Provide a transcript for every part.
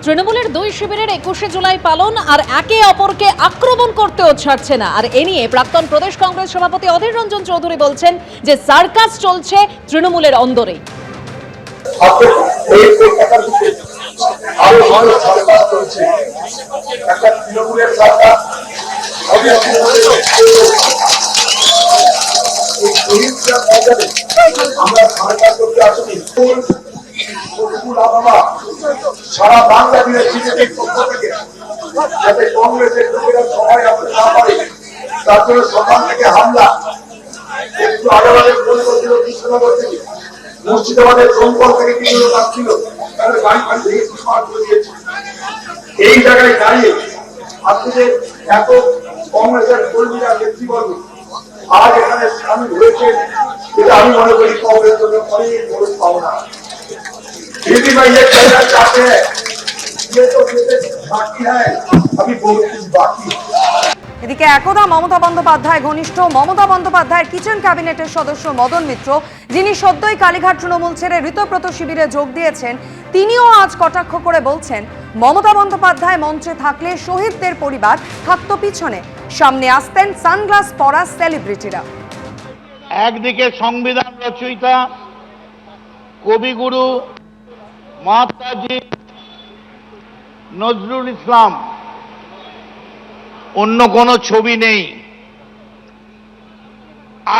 তৃণমূলের দুই শিবিরের 21শে জুলাই পালন আর একে অপরকে আক্রমণ করতেও ছাড়ছে না। আর এ নিয়ে প্রাক্তন প্রদেশ কংগ্রেস সভাপতি অধীর রঞ্জন চৌধুরী বলছেন যে সার্কাস চলছে তৃণমূলের অন্দরে। সারা বাংলা জুড়ে বিজেপির পক্ষ থেকে যাতে কংগ্রেসের লোকেরা সবাই আসতে না পারে তার জন্য সকাল থেকে হামলা। একটু আগে ফোন করছিল কৃষ্ণনগর থেকে, মুর্শিদাবাদের দমকল থেকে কিছু লোক আসছিল, তাদের গাড়ি ফাড়ি ভেঙে চুরমার করে দিয়েছে। এই জায়গায় দাঁড়িয়ে আজকে এত কংগ্রেসের কর্মীরা নেতৃবর্গ আজ এখানে সামিল হয়েছে, এটা আমি মনে করি কংগ্রেসের জন্য অনেক বড় পাওনা। दीदी मैं ये कहना चाहते हैं, ये तो बाकी है, अभी बहुत कुछ बाकी है। এদিকে একদা মমতা বন্দ্যোপাধ্যায় ঘনিষ্ঠ মমতা বন্দ্যোপাধ্যায়ের কিচেন ক্যাবিনেটের সদস্য মদন মিত্র, যিনি সদ্যই কালীঘাট তৃণমূল ছেড়ে ঋতব্রত শিবিরে যোগ দিয়েছেন, তিনিও আজ কটাক্ষ করে বলছেন মমতা বন্দ্যোপাধ্যায় মঞ্চে থাকলে শহীদদের পরিবার থাকতো পিছনে, সামনে আসতেন সানগ্লাস পরা সেলিব্রিটিরা। একদিকে সংবিধান রচয়িতা কবিগুরু মহাত্মাজি নজরুল ইসলাম, অন্য কোনো ছবি নেই।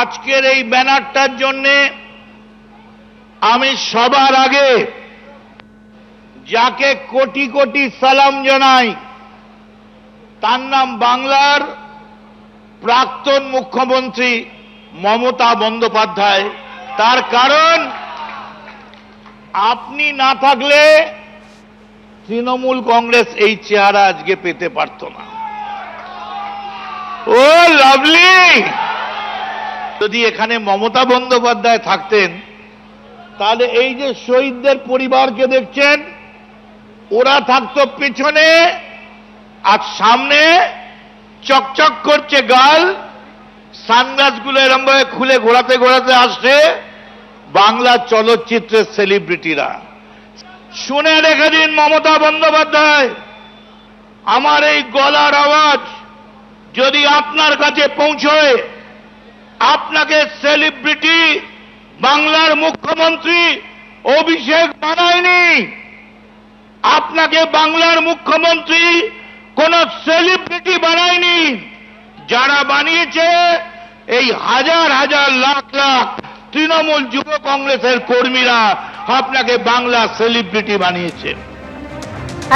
আজকের এই ব্যানারটার জন্য আমি সবার আগে যাকে কোটি কোটি সালাম জানাই, তার নাম বাংলার প্রাক্তন মুখ্যমন্ত্রী মমতা বন্দ্যোপাধ্যায়। তার কারণ আপনি না থাকলে তৃণমূল কংগ্রেস এই চেহারা আজকে পেতে পারত না। ও লাভলি, যদি এখানে মমতা বন্দ্যোপাধ্যায় থাকতেন তাহলে এই যে শহীদদের পরিবারকে দেখছেন, ওরা থাকতো পিছনে আর সামনে চকচক করছে গাল, সানগ্লাসগুলো এরম ভাবে খুলে ঘোরাতে ঘোরাতে আসছে বাংলা চলচ্চিত্রের সেলিব্রিটিরা। শুনে রেখে দিন মমতা বন্দ্যোপাধ্যায়, আমার এই গলার আওয়াজ যদি আপনার কাছে পৌঁছয়, আপনাকে সেলিব্রিটি বাংলার মুখ্যমন্ত্রী অভিষেক বানায়নি, আপনাকে বাংলার মুখ্যমন্ত্রী কোন সেলিব্রিটি বানায়নি। যারা বানিয়েছে এই হাজার হাজার লাখ লাখ তৃণমূল যুব কংগ্রেসের কর্মীরা আপনাকে বাংলা সেলিব্রিটি বানিয়েছে।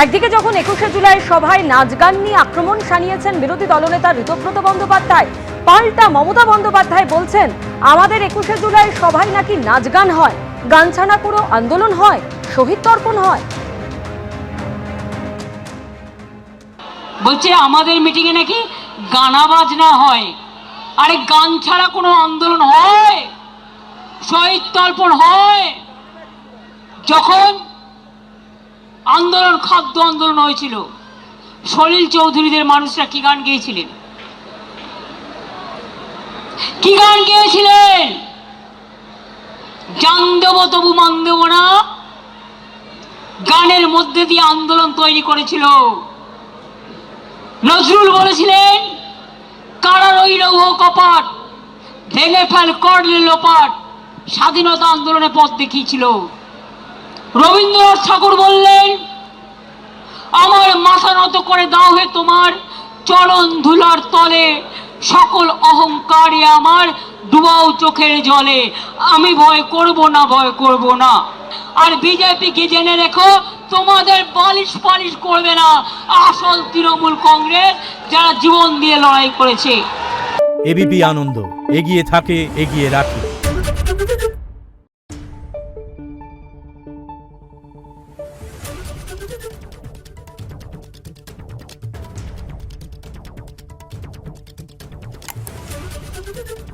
একদিকে যখন 21শে জুলাই সভায় নাচ গান নিয়ে আক্রমণ শানিয়েছেন বিরোধী দলনেতা ঋতব্রত বন্দ্যোপাধ্যায়, পাল্টা মমতা বন্দ্যোপাধ্যায় বলছেন আমাদের 21শে জুলাই সভায় নাকি নাচ গান হয়, গান ছাড়া পুরো আন্দোলন হয়, শহীদ তর্পণ হয়। বলছে আমাদের মিটিং এ নাকি গানা বাজনা হয়। আরে গান ছাড়া কোনো আন্দোলন হয়, শহীদ তর্পণ হয়? যখন আন্দোলন খাদ্য আন্দোলন হয়েছিল, সলিল চৌধুরীদের মানুষরা কি গান গেয়েছিলেন? কি গান গেয়েছিলেন? জান দেব তবু মান দেব না, গানের মধ্যে দিয়ে আন্দোলন তৈরি করেছিল। নজরুল বলেছিলেন কারা রইল ও কপাট, ভেঙে ফেল করলে লোপাট, স্বাধীনতা আন্দোলনে পথ দেখিয়েছিল। রবীন্দ্রনাথ ঠাকুর বললেন আমার মাথা নত করে দাও হে তোমার চরণ ধুলার তলে, সকল অহংকারে আমার ডুবাও চোখের জলে, আমি ভয় করব না, ভয় করব না। আর বিজেপি কি জেনে রেখো, তোমাদের বালিশ পালিশ করবে না আসল তৃণমূল কংগ্রেস, যারা জীবন দিয়ে লড়াই করেছে। এবিপি আনন্দ, এগিয়ে থাকে, এগিয়ে রাখে। Thank you.